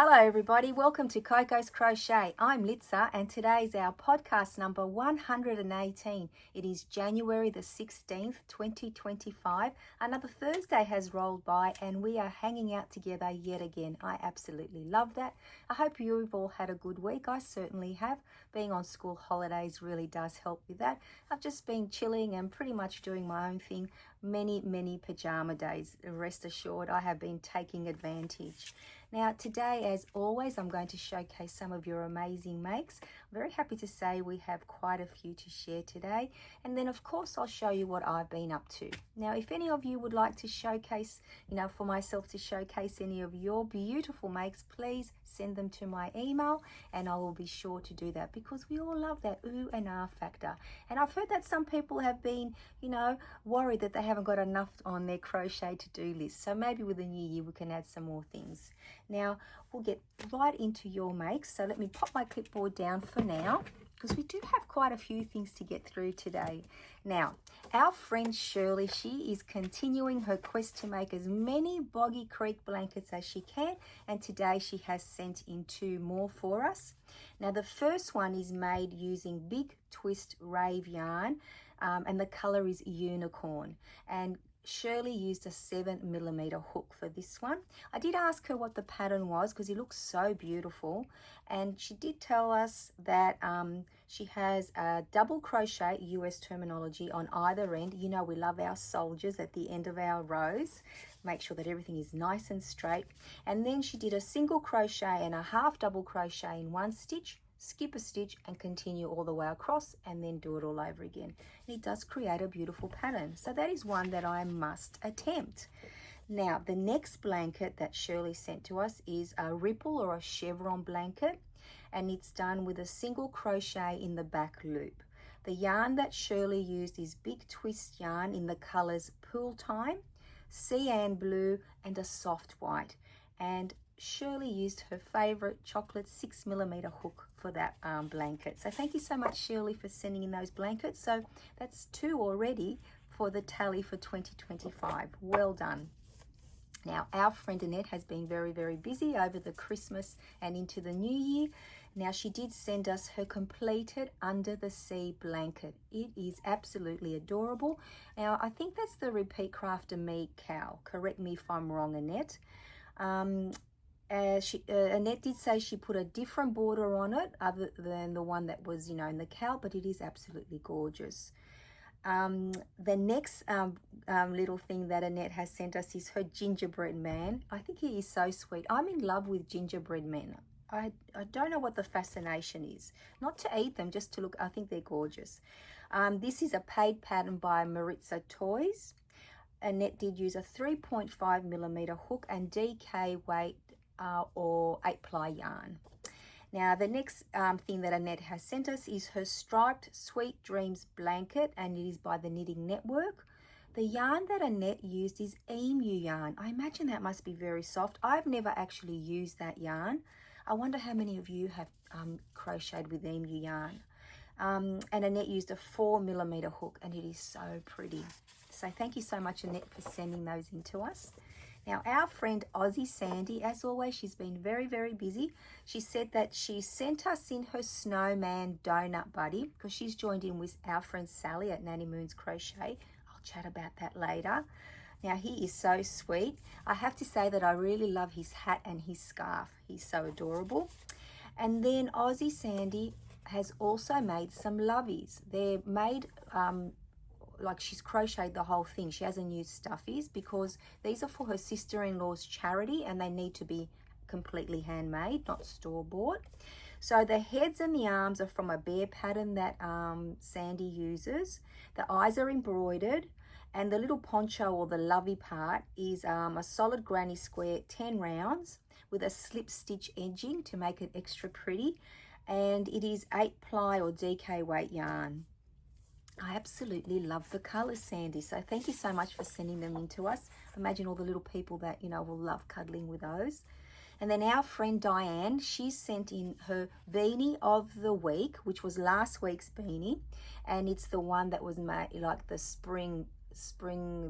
Hello everybody, welcome to Coco's Crochet. I'm Litsa and today's our podcast number 118. It is January the 16th, 2025. Another Thursday has rolled by and we are hanging out together yet again. I absolutely love that. I hope you've all had a good week. I certainly have. Being on school holidays really does help with that. I've just been chilling and pretty much doing my own thing. Many pajama days. Rest assured, I have been taking advantage. Now today, as always, I'm going to showcase some of your amazing makes. I'm very happy to say we have quite a few to share today. And then of course, I'll show you what I've been up to. Now, if any of you would like to showcase, for myself to showcase any of your beautiful makes, please send them to my email and I will be sure to do that because we all love that ooh and ah factor. And I've heard that some people have been, worried that they haven't got enough on their crochet to-do list. So maybe with the new year, we can add some more things. Now, we'll get right into your makes. So let me pop my clipboard down for now because we do have quite a few things to get through today. Now, our friend Shirley, she is continuing her quest to make as many Boggy Creek blankets as she can. And today she has sent in 2 more for us. Now, the first one is made using Big Twist Rave yarn and the color is Unicorn. And Shirley used a 7mm hook for this one. I did ask her what the pattern was because it looks so beautiful, and she did tell us that she has a double crochet, US terminology, on either end. We love our soldiers at the end of our rows. Make sure that everything is nice and straight. And then she did a single crochet and a half double crochet in one stitch, skip a stitch and continue all the way across and then do it all over again. And it does create a beautiful pattern. So that is one that I must attempt. Now, the next blanket that Shirley sent to us is a ripple or a chevron blanket, and it's done with a single crochet in the back loop. The yarn that Shirley used is Big Twist yarn in the colors Pool Time, Cyan Blue and a soft white. And Shirley used her favorite chocolate 6mm hook for that blanket. So thank you so much, Shirley, for sending in those blankets. So that's 2 already for the tally for 2025. Well done. Now, our friend Annette has been very busy over the Christmas and into the new year. Now, she did send us her completed Under the Sea blanket. It is absolutely adorable. Now, I think that's the Repeat Crafter Me cow. Correct me if I'm wrong, Annette. Annette did say she put a different border on it other than the one that was, in the cow, but it is absolutely gorgeous. The next little thing that Annette has sent us is her gingerbread man. I think he is so sweet. I'm in love with gingerbread men. I don't know what the fascination is. Not to eat them, just to look. I think they're gorgeous. This is a paid pattern by Maritza Toys. Annette did use a 3.5mm hook and DK weight or 8-ply yarn. Now, the next thing that Annette has sent us is her striped Sweet Dreams blanket, and it is by the Knitting Network. The yarn that Annette used is emu yarn. I imagine that must be very soft. I've never actually used that yarn. I wonder how many of you have crocheted with emu yarn. And Annette used a 4mm hook, and it is so pretty. So thank you so much, Annette, for sending those in to us. Now, our friend Aussie Sandy, as always, she's been very busy. She said that she sent us in her snowman donut buddy because she's joined in with our friend Sally at Nanny Moon's Crochet. I'll chat about that later. Now, he is so sweet. I have to say that I really love his hat and his scarf. He's so adorable. And then Aussie Sandy has also made some lovies. They're made like she's crocheted the whole thing. She hasn't used stuffies because these are for her sister-in-law's charity and they need to be completely handmade, not store-bought. So the heads and the arms are from a bear pattern that Sandy uses. The eyes are embroidered, and the little poncho or the lovey part is a solid granny square 10 rounds with a slip stitch edging to make it extra pretty, and it is 8-ply or DK weight yarn. I absolutely love the colours, Sandy. So thank you so much for sending them in to us. Imagine all the little people that, will love cuddling with those. And then our friend Diane, she sent in her beanie of the week, which was last week's beanie. And it's the one that was made like the spring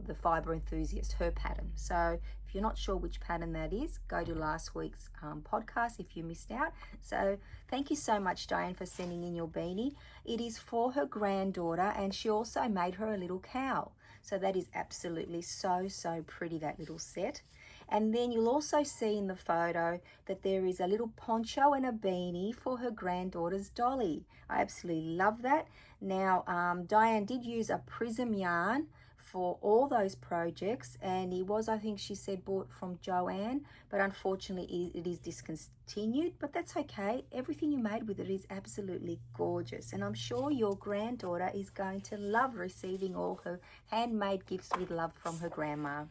the fiber enthusiast, her pattern. So If you're not sure which pattern that is, go to last week's podcast if you missed out. So thank you so much, Diane, for sending in your beanie. It is for her granddaughter, and she also made her a little cowl. So that is absolutely so pretty, that little set. And then you'll also see in the photo that there is a little poncho and a beanie for her granddaughter's dolly. I absolutely love that. Now, Diane did use a prism yarn for all those projects, and it was, I think she said, bought from Joanne, but unfortunately it is discontinued, but that's okay. Everything you made with it is absolutely gorgeous, and I'm sure your granddaughter is going to love receiving all her handmade gifts with love from her grandma.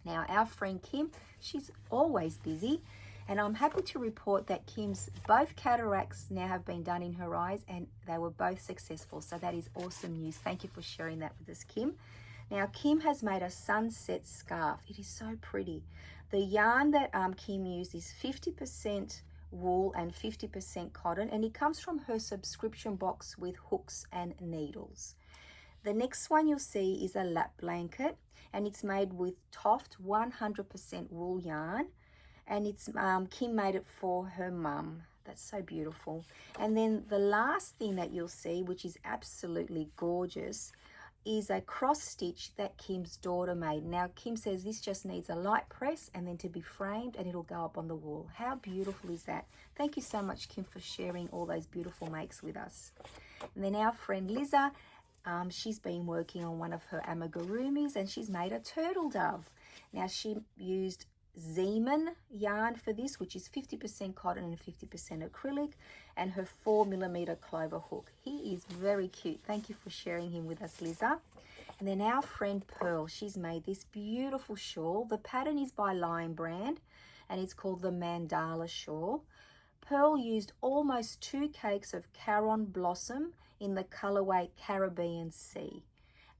Now, our friend Kim, she's always busy, and I'm happy to report that Kim's both cataracts now have been done in her eyes, and they were both successful. So that is awesome news. Thank you for sharing that with us, Kim. Now, Kim has made a sunset scarf. It is so pretty. The yarn that Kim used is 50% wool and 50% cotton, and it comes from her subscription box with hooks and needles. The next one you'll see is a lap blanket, and it's made with Toft 100% wool yarn, and it's Kim made it for her mum. That's so beautiful. And then the last thing that you'll see, which is absolutely gorgeous, is a cross stitch that Kim's daughter made. Now, Kim says this just needs a light press and then to be framed, and it'll go up on the wall. How beautiful is that? Thank you so much, Kim, for sharing all those beautiful makes with us. And then our friend Liza, she's been working on one of her amigurumis, and she's made a turtle dove. Now, she used Zeman yarn for this, which is 50% cotton and 50% acrylic, and her 4mm clover hook. He is very cute. Thank you for sharing him with us, Liza. And then our friend Pearl, she's made this beautiful shawl. The pattern is by Lion Brand, and it's called the Mandala Shawl. Pearl used almost 2 cakes of Caron Blossom in the colorway Caribbean Sea.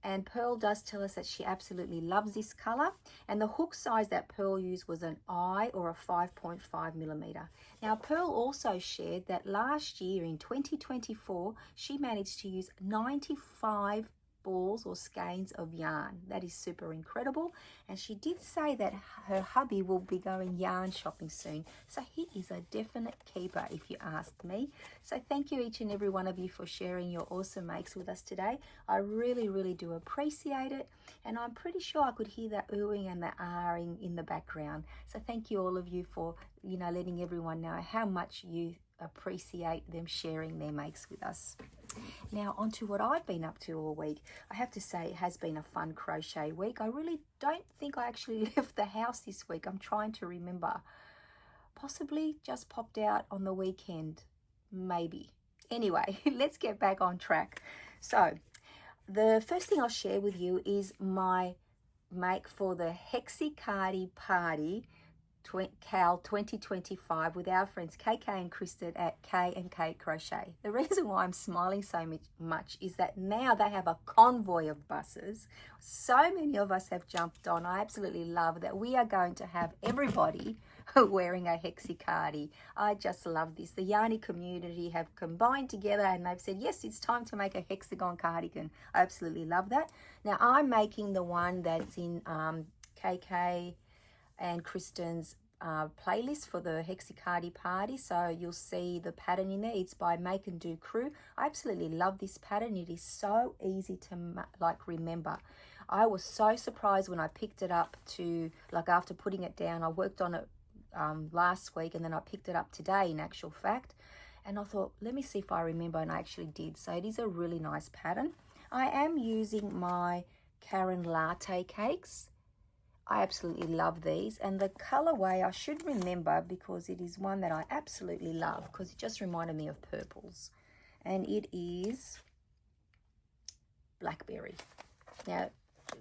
And Pearl does tell us that she absolutely loves this color, and the hook size that Pearl used was an I or a 5.5mm. Now, Pearl also shared that last year in 2024 she managed to use 95 balls or skeins of yarn. That is super incredible, and she did say that her hubby will be going yarn shopping soon, so he is a definite keeper if you ask me. So thank you, each and every one of you, for sharing your awesome makes with us today. I really do appreciate it, and I'm pretty sure I could hear the oohing and the ahhing in the background. So thank you, all of you, for letting everyone know how much you appreciate them sharing their makes with us. Now, on to what I've been up to all week. I have to say it has been a fun crochet week. I really don't think I actually left the house this week. I'm trying to remember. Possibly just popped out on the weekend. Maybe. Anyway, let's get back on track. So, the first thing I'll share with you is my make for the Hexagon party Cal 2025 with our friends KK and Kristen at K&K Crochet. The reason why I'm smiling so much is that now they have a convoy of buses. So many of us have jumped on. I absolutely love that we are going to have everybody wearing a Hexagon. I just love this. The Yarny community have combined together and they've said, yes, it's time to make a Hexagon cardigan. I absolutely love that. Now, I'm making the one that's in KK and Kristen's playlist for the Hexagon party, so you'll see the pattern in there. It's by Make and Do Crew. I absolutely love this pattern. It is so easy to remember. I was so surprised when I picked it up to, after putting it down. I worked on it last week, and then I picked it up today in actual fact, and I thought, let me see if I remember, and I actually did. So it is a really nice pattern. I am using my Karen Latte cakes. I absolutely love these, and the colorway I should remember because it is one that I absolutely love because it just reminded me of purples, and it is Blackberry. Now,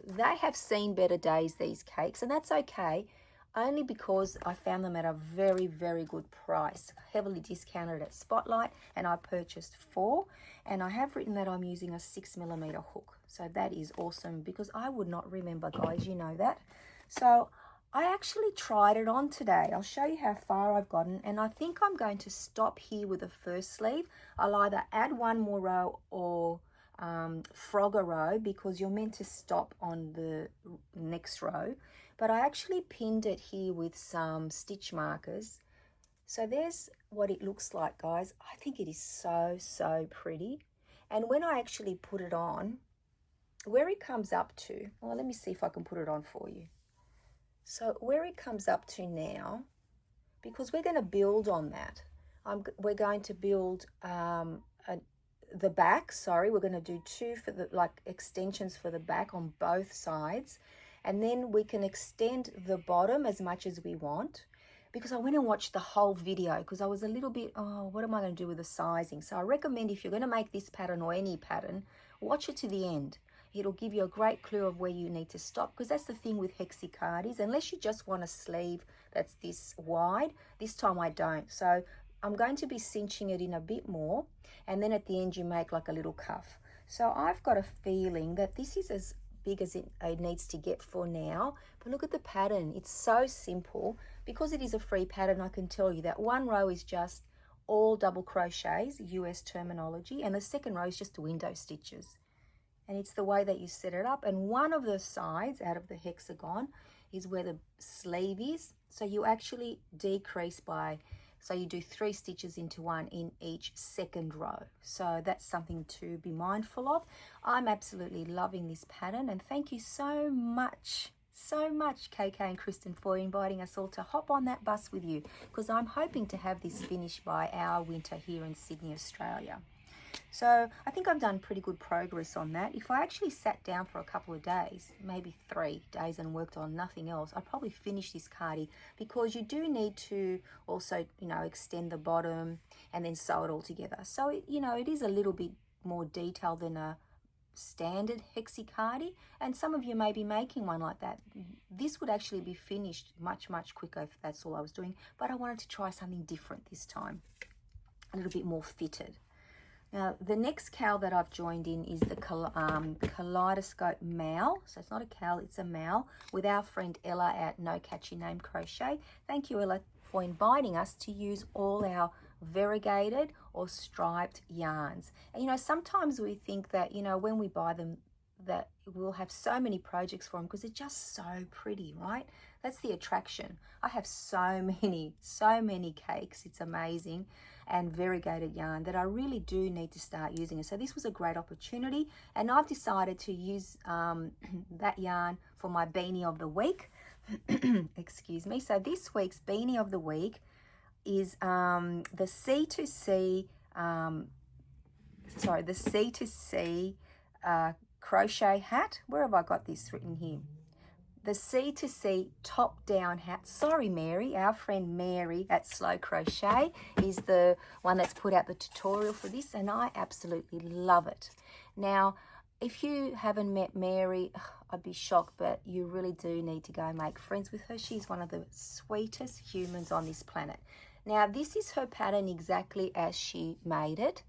they have seen better days, these cakes, and that's okay, only because I found them at a very good price, heavily discounted at Spotlight, and I purchased 4, and I have written that I'm using a 6mm hook. So that is awesome because I would not remember, guys, you know that. So I actually tried it on today. I'll show you how far I've gotten, and I think I'm going to stop here with the first sleeve. I'll either add one more row or frog a row because you're meant to stop on the next row. but I actually pinned it here with some stitch markers. So there's what it looks like, guys. I think it is so, so pretty. And when I actually put it on, where it comes up to, well, let me see if I can put it on for you. So where it comes up to now, because we're going to build on that, we're going to build the back. Sorry, we're going to do two for the extensions for the back on both sides, and then we can extend the bottom as much as we want. Because I went and watched the whole video because I was a little bit, oh, what am I going to do with the sizing? So I recommend if you're going to make this pattern or any pattern, watch it to the end. It'll give you a great clue of where you need to stop, because that's the thing with hexicardis. Unless you just want a sleeve that's this wide, this time I don't. So I'm going to be cinching it in a bit more, and then at the end you make like a little cuff. So I've got a feeling that this is as big as it needs to get for now. But look at the pattern. It's so simple. Because it is a free pattern, I can tell you that one row is just all double crochets, US terminology, and the second row is just window stitches. And it's the way that you set it up. And one of the sides out of the hexagon is where the sleeve is. So you actually decrease by, so you do 3 stitches into one in each second row. So that's something to be mindful of. I'm absolutely loving this pattern, and thank you so much, KK and Kristen, for inviting us all to hop on that bus with you, because I'm hoping to have this finished by our winter here in Sydney, Australia. So I think I've done pretty good progress on that. If I actually sat down for a couple of days, maybe 3 days, and worked on nothing else, I'd probably finish this cardie, because you do need to also, you know, extend the bottom and then sew it all together. So, it is a little bit more detailed than a standard hexicardie, and some of you may be making one like that. This would actually be finished much, much quicker if that's all I was doing, but I wanted to try something different this time, a little bit more fitted. Now, the next cowl that I've joined in is the Kaleidoscope Mal. So it's not a cowl, it's a mal, with our friend Ella at No Catchy Name Crochet. Thank you, Ella, for inviting us to use all our variegated or striped yarns. And, sometimes we think that, when we buy them, that we'll have so many projects for them because they're just so pretty, right? That's the attraction. I have so many cakes. It's amazing. And variegated yarn that I really do need to start using it. So this was a great opportunity, and I've decided to use that yarn for my beanie of the week. Excuse me. So this week's beanie of the week is the C2C crochet hat. Where have I got this written here? The C2C top-down hat. Sorry, Mary. Our friend Mary at Slow Crochet is the one that's put out the tutorial for this, and I absolutely love it. Now, if you haven't met Mary, I'd be shocked, but you really do need to go and make friends with her. She's one of the sweetest humans on this planet. Now, this is her pattern exactly as she made it.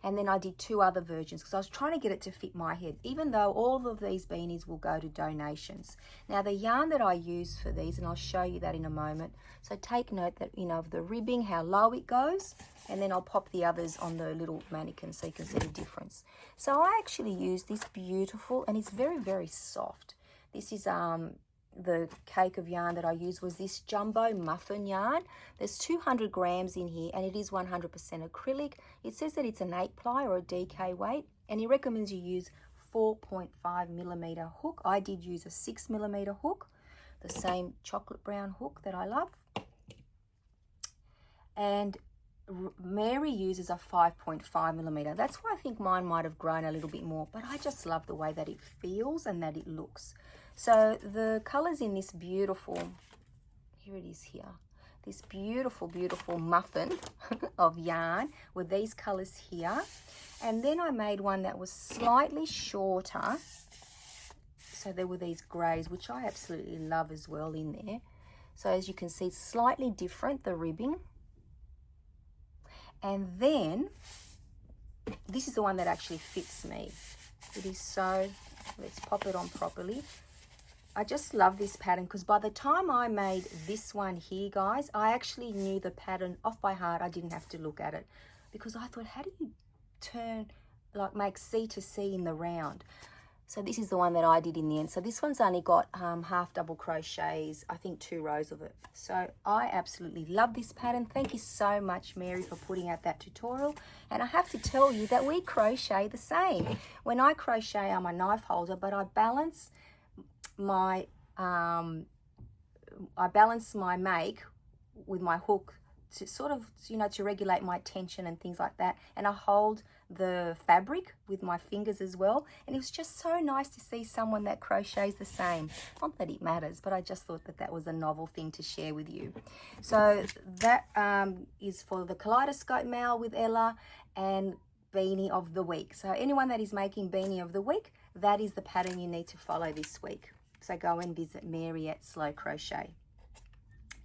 And then I did 2 other versions because I was trying to get it to fit my head, even though all of these beanies will go to donations. Now, the yarn that I use for these, and I'll show you that in a moment. So take note that, of the ribbing, how low it goes, and then I'll pop the others on the little mannequin so you can see the difference. So I actually use this beautiful, and it's very, very soft. This is the cake of yarn that I used was this jumbo muffin yarn. There's 200 grams in here, and it is 100% acrylic. It says that it's an 8-ply or a DK weight, and he recommends you use 4.5mm hook. I did use a 6mm hook, the same chocolate brown hook that I love. And Mary uses a 5.5mm. That's why I think mine might have grown a little bit more, but I just love the way that it feels and that it looks. So the colors in this beautiful, here it is here, this beautiful, beautiful muffin of yarn with these colors here. And then I made one that was slightly shorter. So there were these grays, which I absolutely love as well in there. So as you can see, slightly different, the ribbing. And then this is the one that actually fits me. It is so, let's pop it on properly. I just love this pattern because by the time I made this one here, guys, I actually knew the pattern off by heart. I didn't have to look at it because I thought, how do you turn, make C to C in the round? So this is the one that I did in the end. So this one's only got half double crochets, I think 2 rows of it. So I absolutely love this pattern. Thank you so much, Mary, for putting out that tutorial. And I have to tell you that we crochet the same. When I crochet, I'm a knife holder, but I balance my make with my hook to sort of, you know, to regulate my tension and things like that. And I hold the fabric with my fingers as well. And it was just so nice to see someone that crochets the same. Not that it matters, but I just thought that that was a novel thing to share with you. So that is for the kaleidoscope mail with Ella and Beanie of the week. So anyone that is making Beanie of the week, that is the pattern you need to follow this week. So go and visit Mary at Slow Crochet.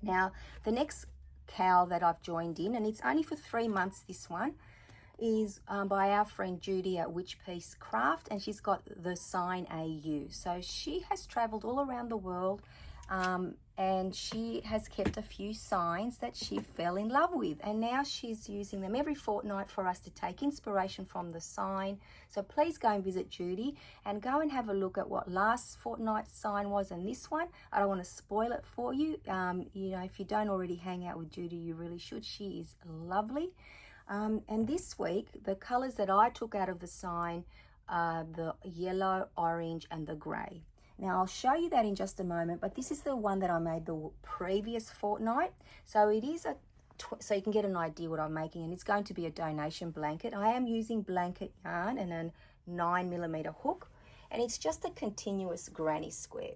Now, the next cowl that I've joined in, and it's only for 3 months, this one, is by our friend Judy at Witch Piece Craft, and she's got the sign AU. So she has traveled all around the world, and she has kept a few signs that she fell in love with, and now she's using them every fortnight for us to take inspiration from the sign. So please go and visit Judy and go and have a look at what last fortnight's sign was and this one. I don't want to spoil it for you. You know, if you don't already hang out with Judy, you really should. She is lovely. And this week, the colors that I took out of the sign are the yellow, orange, and the gray. Now, I'll show you that in just a moment, but this is the one that I made the previous fortnight. So it is so you can get an idea what I'm making, and it's going to be a donation blanket. I am using blanket yarn and a 9mm hook, and it's just a continuous granny square.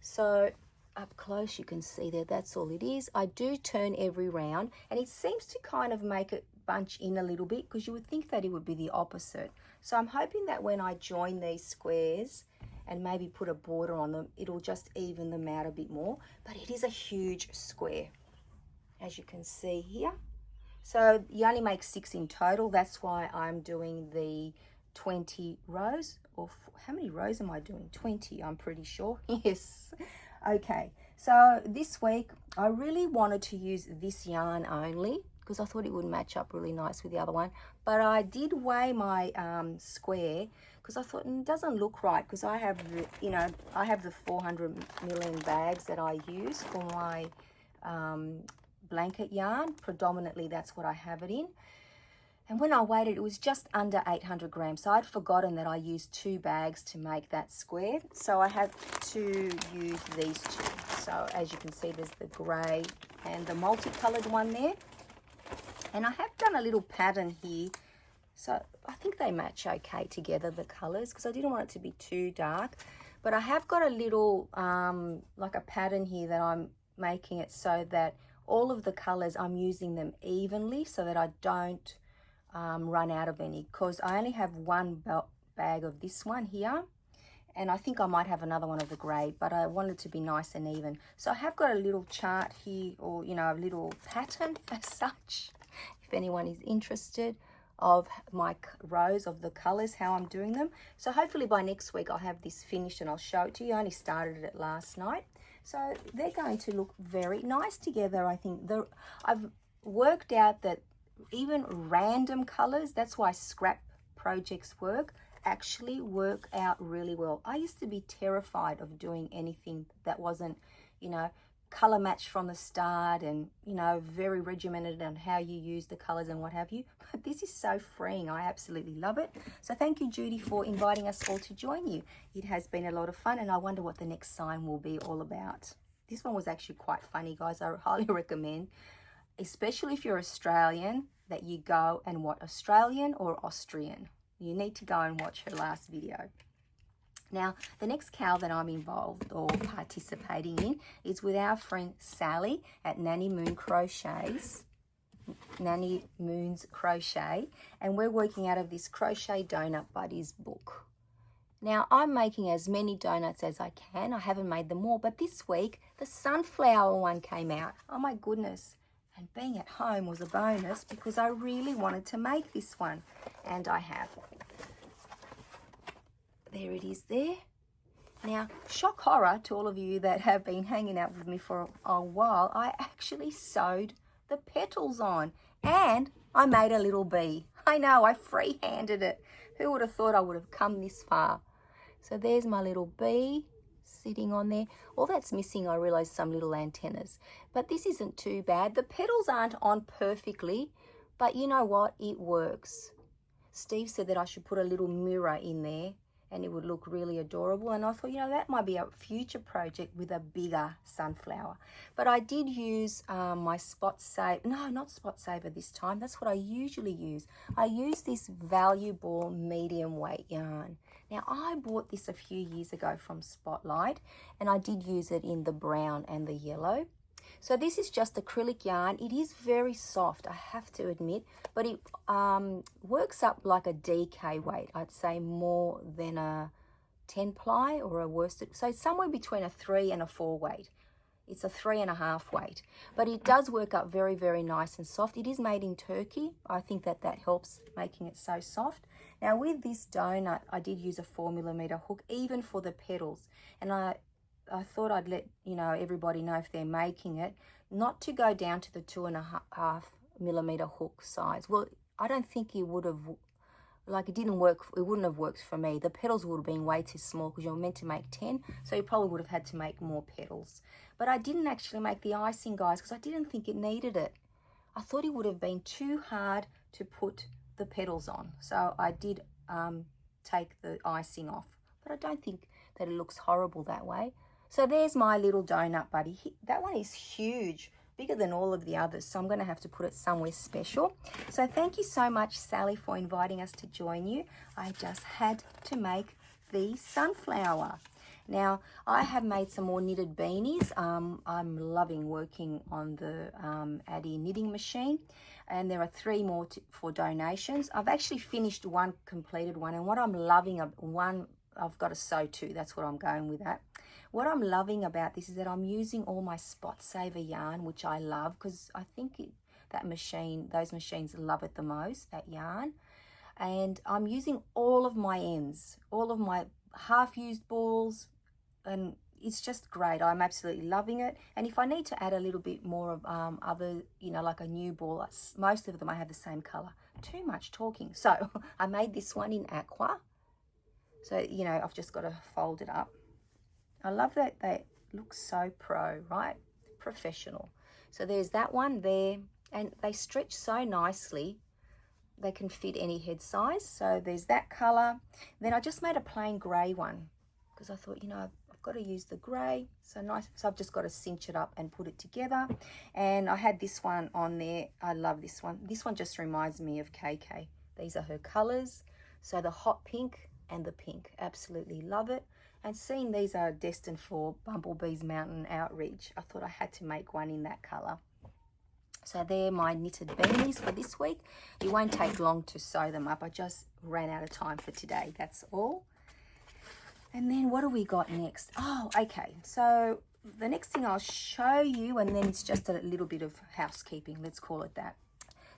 So up close you can see there, that's all it is. I do turn every round, and it seems to kind of make it bunch in a little bit, because you would think that it would be the opposite. So I'm hoping that when I join these squares and maybe put a border on them, it'll just even them out a bit more. But it is a huge square, as you can see here. So you only make 6 in total. That's why I'm doing the 20 rows. Or how many rows am I doing? 20, I'm pretty sure. Yes. Okay, so this week I really wanted to use this yarn only, because I thought it would match up really nice with the other one. But I did weigh my square, because I thought it doesn't look right, because I have the, you know, I have the 400mm bags that I use for my blanket yarn. Predominantly that's what I have it in. And when I weighed it, it was just under 800 grams. So I'd forgotten that I used 2 bags to make that square. So I had to use these 2. So as you can see, there's the grey and the multicolored one there. And I have done a little pattern here. So I think they match okay together, the colours, because I didn't want it to be too dark. But I have got a little, like a pattern here that I'm making it so that all of the colours, I'm using them evenly so that I don't run out of any, because I only have 1 bag of this one here, and I think I might have another one of the grey, but I want it to be nice and even. So I have got a little chart here, or you know, a little pattern as such, if anyone is interested, of my rows of the colours, how I'm doing them. So hopefully by next week I'll have this finished and I'll show it to you. I only started it last night, so they're going to look very nice together. I think I've worked out that even random colors, that's why scrap projects actually work out really well. I used to be terrified of doing anything that wasn't, you know, color matched from the start, and you know, very regimented on how you use the colors and what have you. But this is so freeing. I absolutely love it. So thank you, Judy, for inviting us all to join you. It has been a lot of fun, and I wonder what the next sign will be all about. This one was actually quite funny, guys. I highly recommend, especially if you're Australian, that you go and watch Australian or Austrian. You need to go and watch her last video. Now, the next cowl that I'm involved or participating in is with our friend Sally at Nanny Moon's Crochet, and we're working out of this Crochet Donut Buddies book. Now, I'm making as many donuts as I can. I haven't made them all, but this week the sunflower one came out. Oh my goodness. And being at home was a bonus, because I really wanted to make this one, and I have. There it is there. Now, shock horror to all of you that have been hanging out with me for a while, I actually sewed the petals on, and I made a little bee. I know, I free-handed it. Who would have thought I would have come this far? So there's my little bee sitting on there. All that's missing, I realize, some little antennas, but this isn't too bad. The petals aren't on perfectly, but you know what, it works. Steve said that I should put a little mirror in there and it would look really adorable, and I thought, you know, that might be a future project with a bigger sunflower. But I did use my spot saver, no, not spot saver this time, that's what I usually use. I use this Value Ball medium weight yarn. Now I bought this a few years ago from Spotlight, and I did use it in the brown and the yellow. So this is just acrylic yarn. It is very soft, I have to admit, but it works up like a DK weight. I'd say more than a 10 ply or a worsted. So it's somewhere between a 3 and a 4 weight. It's a 3.5 weight, but it does work up very, very nice and soft. It is made in Turkey. I think that helps making it so soft. Now with this donut, I did use a 4mm hook, even for the petals. And I thought I'd let, you know, everybody know if they're making it, not to go down to the 2.5mm hook size. Well, I don't think it would have, like, it didn't work, it wouldn't have worked for me. The petals would have been way too small because you're meant to make 10, so you probably would have had to make more petals. But I didn't actually make the icing, guys, because I didn't think it needed it. I thought it would have been too hard to put the petals on, so I did take the icing off. But I don't think that it looks horrible that way. So there's my little donut buddy. That one is huge, bigger than all of the others, so I'm going to have to put it somewhere special. So thank you so much, Sally, for inviting us to join you. I just had to make the sunflower. Now, I have made some more knitted beanies. I'm loving working on the Addy knitting machine, and there are 3 more for donations. I've actually finished one, completed one, and what I'm loving, I've got to sew 2, that's what I'm going with that. What I'm loving about this is that I'm using all my spot saver yarn, which I love, because I think those machines love it the most, that yarn. And I'm using all of my ends, all of my half-used balls, and it's just great. I'm absolutely loving it. And if I need to add a little bit more of other, you know, like a new ball, most of them I have the same color. Too much talking. So I made this one in aqua. So, you know, I've just got to fold it up. I love that they look so pro, right? Professional. So there's that one there, and they stretch so nicely. They can fit any head size. So there's that color. Then I just made a plain gray one because I thought, you know, I've got to use the gray. So nice. So I've just got to cinch it up and put it together. And I had this one on there. I love this one. This one just reminds me of KK. These are her colors. So the hot pink and the pink. Absolutely love it. And seeing these are destined for Bumblebee's Mountain Outreach, I thought I had to make one in that color. So they're my knitted beanies for this week. It won't take long to sew them up. I just ran out of time for today, that's all. And then what do we got next? Oh, okay. So the next thing I'll show you, and then it's just a little bit of housekeeping, let's call it that.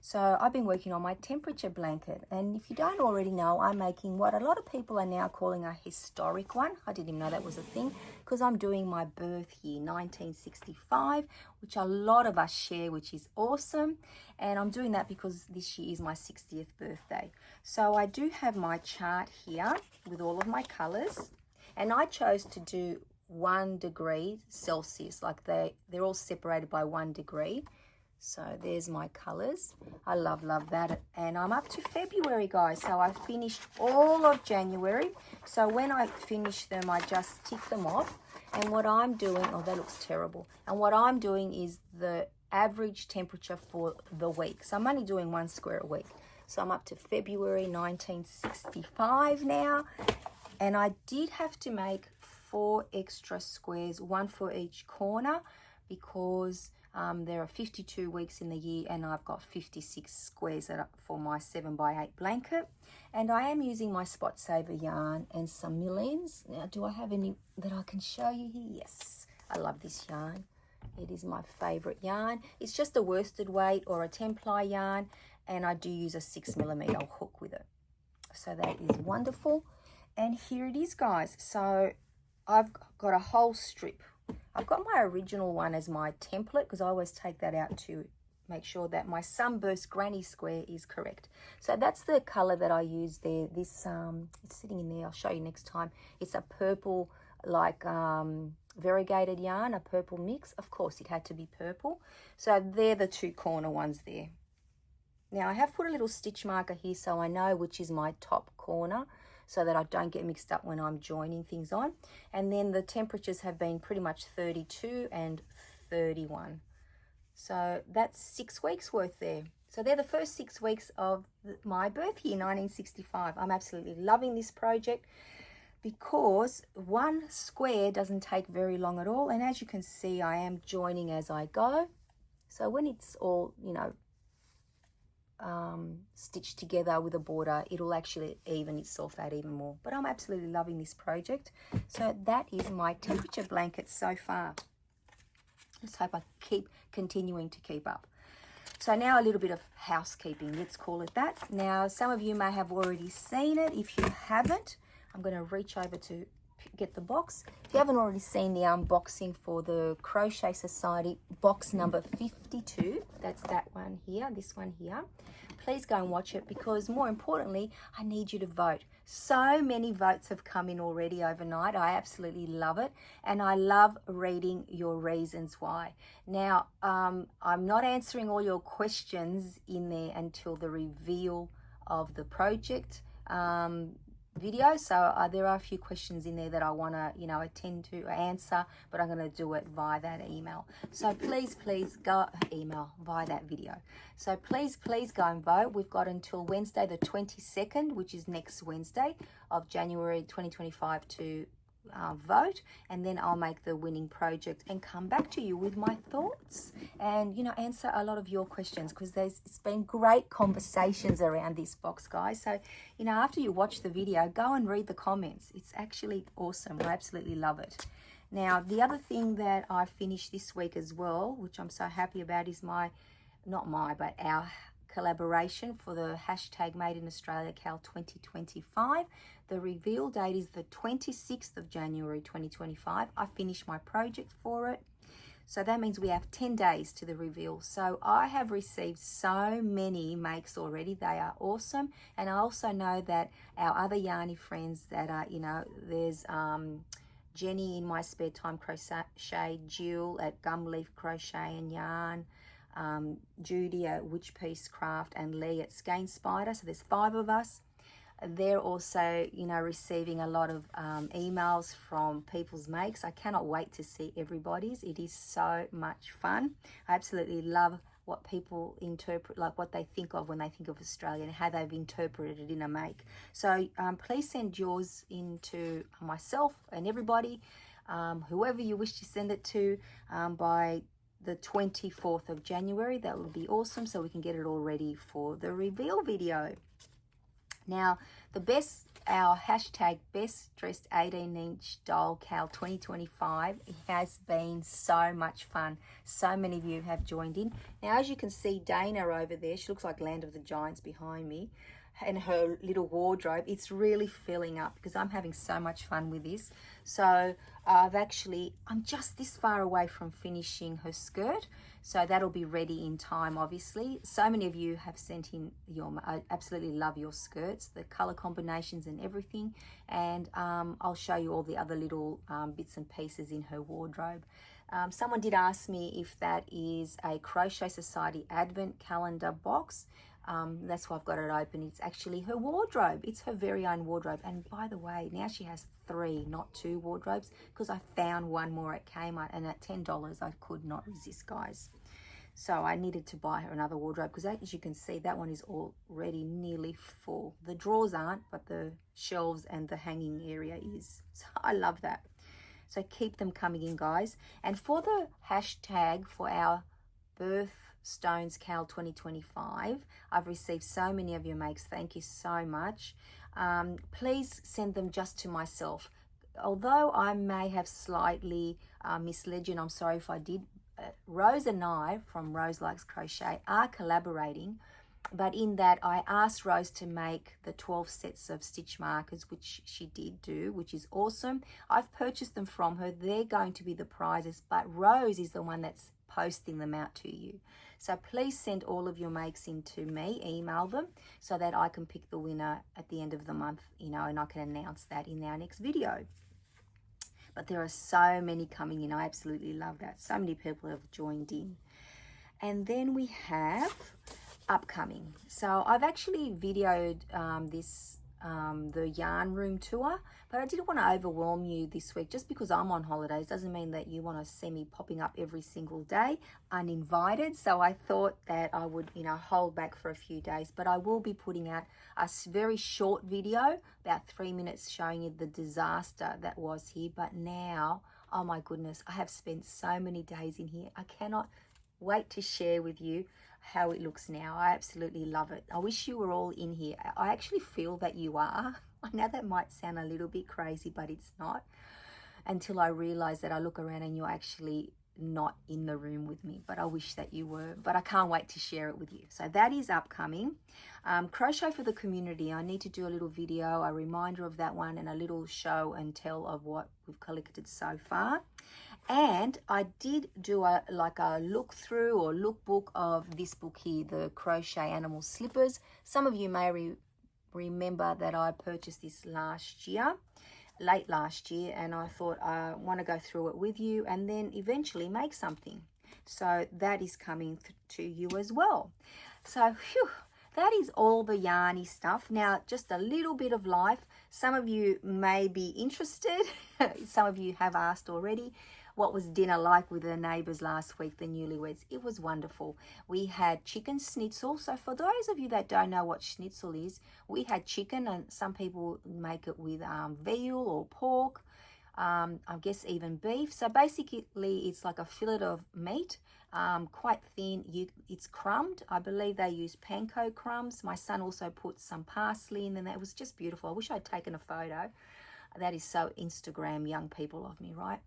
So I've been working on my temperature blanket, and if you don't already know, I'm making what a lot of people are now calling a historic one. I didn't even know that was a thing, because I'm doing my birth year, 1965, which a lot of us share, which is awesome. And I'm doing that because this year is my 60th birthday. So I do have my chart here with all of my colors, and I chose to do 1 degree Celsius, like they're all separated by 1 degree. So there's my colors. I love that. And I'm up to February, guys. So I finished all of January. So when I finish them, I just tick them off. And what I'm doing, oh, that looks terrible. And what I'm doing is the average temperature for the week. So I'm only doing 1 square a week. So I'm up to February 1965 now. And I did have to make 4 extra squares, 1 for each corner, because there are 52 weeks in the year, and I've got 56 squares for my 7x8 blanket. And I am using my spot saver yarn and some millings. Now, do I have any that I can show you here? Yes, I love this yarn. It is my favorite yarn. It's just a worsted weight or a 10-ply yarn, and I do use a 6mm hook with it. So that is wonderful. And here it is, guys. So I've got a whole strip. I've got my original one as my template, because I always take that out to make sure that my sunburst granny square is correct. So that's the color that I use there. This it's sitting in there. I'll show you next time. It's a purple, like variegated yarn, a purple mix. Of course it had to be purple. So they're the two corner ones there. Now I have put a little stitch marker here so I know which is my top corner, so that I don't get mixed up when I'm joining things on. And then the temperatures have been pretty much 32 and 31. So that's 6 weeks worth there. So they're the first 6 weeks of my birth year, 1965. I'm absolutely loving this project because one square doesn't take very long at all. And as you can see, I am joining as I go. So when it's all, you know, stitched together with a border, it'll actually even itself out even more. But I'm absolutely loving this project. So that is my temperature blanket so far. Let's hope I keep continuing to keep up. So now a little bit of housekeeping, let's call it that. Now some of you may have already seen it. If you haven't, I'm going to reach over to get the box. If you haven't already seen the unboxing for the Crochet Society box number 52, that's that one here, this one here, please go and watch it, because more importantly, I need you to vote. So many votes have come in already overnight. I absolutely love it, and I love reading your reasons why. Now I'm not answering all your questions in there until the reveal of the project video. So there are a few questions in there that I want to, you know, attend to answer, but I'm going to do it via that email. So please go email via that video. So please go and vote. We've got until Wednesday the 22nd, which is next Wednesday of January 2025 to vote, and then I'll make the winning project and come back to you with my thoughts and, you know, answer a lot of your questions, because it's been great conversations around this box, guys. So, you know, after you watch the video, go and read the comments. It's actually awesome. I absolutely love it. Now the other thing that I finished this week as well, which I'm so happy about, is but our collaboration for the hashtag Made in Australia Cal 2025. The reveal date is the 26th of January 2025. I finished my project for it. So that means we have 10 days to the reveal. So I have received so many makes already. They are awesome. And I also know that our other yarny friends that are, you know, there's Jenny in My Spare Time Crochet, Jill at Gumleaf Crochet and Yarn, Judy at Witch Piece Craft, and Lee at Skein Spider. So there's 5 of us. They're also, you know, receiving a lot of emails from people's makes. I cannot wait to see everybody's. It is so much fun. I absolutely love what people interpret, like what they think of when they think of Australia and how they've interpreted it in a make. So please send yours into myself and everybody, whoever you wish to send it to, by the 24th of January. That would be awesome, so we can get it all ready for the reveal video. Now, our hashtag Best Dressed 18-inch Doll Cal 2025 has been so much fun. So many of you have joined in. Now, as you can see, Dana over there, she looks like Land of the Giants behind me, and her little wardrobe, it's really filling up because I'm having so much fun with this. So I'm just this far away from finishing her skirt, so that'll be ready in time, obviously. So many of you have sent in I absolutely love your skirts, the color combinations and everything, and I'll show you all the other little bits and pieces in her wardrobe. Someone did ask me if that is a Crochet Society Advent Calendar box. That's why I've got it open. It's actually her wardrobe. It's her very own wardrobe. And by the way, now she has 3, not 2 wardrobes, because I found one more at Kmart, and at $10 I could not resist, guys. So I needed to buy her another wardrobe, because as you can see, that one is already nearly full. The drawers aren't, but the shelves and the hanging area is. So I love that. So keep them coming in, guys. And for the hashtag for our Birthstones Cal 2025, I've received so many of your makes. Thank you so much. Please send them just to myself. Although I may have slightly misled you, and I'm sorry if I did, Rose and I from Rose Likes Crochet are collaborating, but in that I asked Rose to make the 12 sets of stitch markers, which she did do, which is awesome. I've purchased them from her. They're going to be the prizes, but Rose is the one that's posting them out to you. So please send all of your makes in to me, email them, so that I can pick the winner at the end of the month, you know, and I can announce that in our next video. But there are so many coming in. I absolutely love that. So many people have joined in. And then we have upcoming. So I've actually videoed the yarn room tour, but I didn't want to overwhelm you this week. Just because I'm on holidays doesn't mean that you want to see me popping up every single day uninvited. So I thought that I would, you know, hold back for a few days, but I will be putting out a very short video, about 3 minutes, showing you the disaster that was here. But now, oh my goodness, I have spent so many days in here. I cannot wait to share with you how it looks now. I absolutely love it. I wish you were all in here. I actually feel that you are. I know that might sound a little bit crazy, but it's not, until I realize that I look around and you're actually not in the room with me. But I wish that you were, but I can't wait to share it with you. So that is upcoming. Crochet for the community, I need to do a little video, a reminder of that one, and a little show and tell of what we've collected so far. And I did do a look through or lookbook of this book here, the Crochet Animal Slippers. Some of you may remember that I purchased this last year, late last year, and I thought I want to go through it with you and then eventually make something. So that is coming to you as well. So phew, that is all the yarny stuff. Now, just a little bit of life. Some of you may be interested. Some of you have asked already. What was dinner like with the neighbours last week, the newlyweds? It was wonderful. We had chicken schnitzel. So for those of you that don't know what schnitzel is, we had chicken, and some people make it with veal or pork, I guess even beef. So basically it's like a fillet of meat, quite thin. It's crumbed. I believe they use panko crumbs. My son also put some parsley in, and that was just beautiful. I wish I'd taken a photo. That is so Instagram young people of me, right?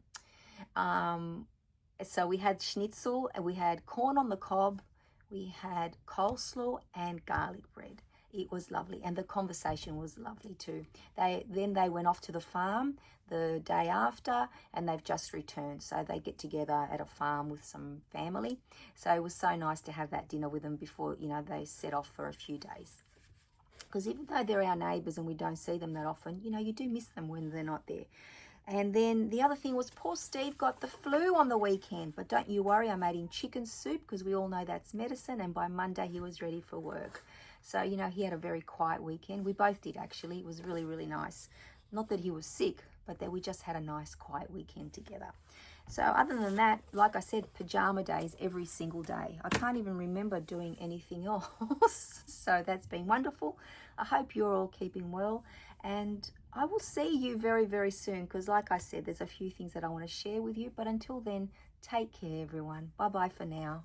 So we had schnitzel, and we had corn on the cob, we had coleslaw and garlic bread. It was lovely, and the conversation was lovely too. Then they went off to the farm the day after, and they've just returned. So they get together at a farm with some family. So it was so nice to have that dinner with them before, you know, they set off for a few days. Because even though they're our neighbours and we don't see them that often, you know, you do miss them when they're not there. And then the other thing was poor Steve got the flu on the weekend. But don't you worry, I made him chicken soup because we all know that's medicine. And by Monday, he was ready for work. So, you know, he had a very quiet weekend. We both did, actually. It was really, really nice. Not that he was sick, but that we just had a nice, quiet weekend together. So other than that, like I said, pajama days every single day. I can't even remember doing anything else. So that's been wonderful. I hope you're all keeping well. And I will see you very, very soon because like I said, there's a few things that I want to share with you. But until then, take care, everyone. Bye-bye for now.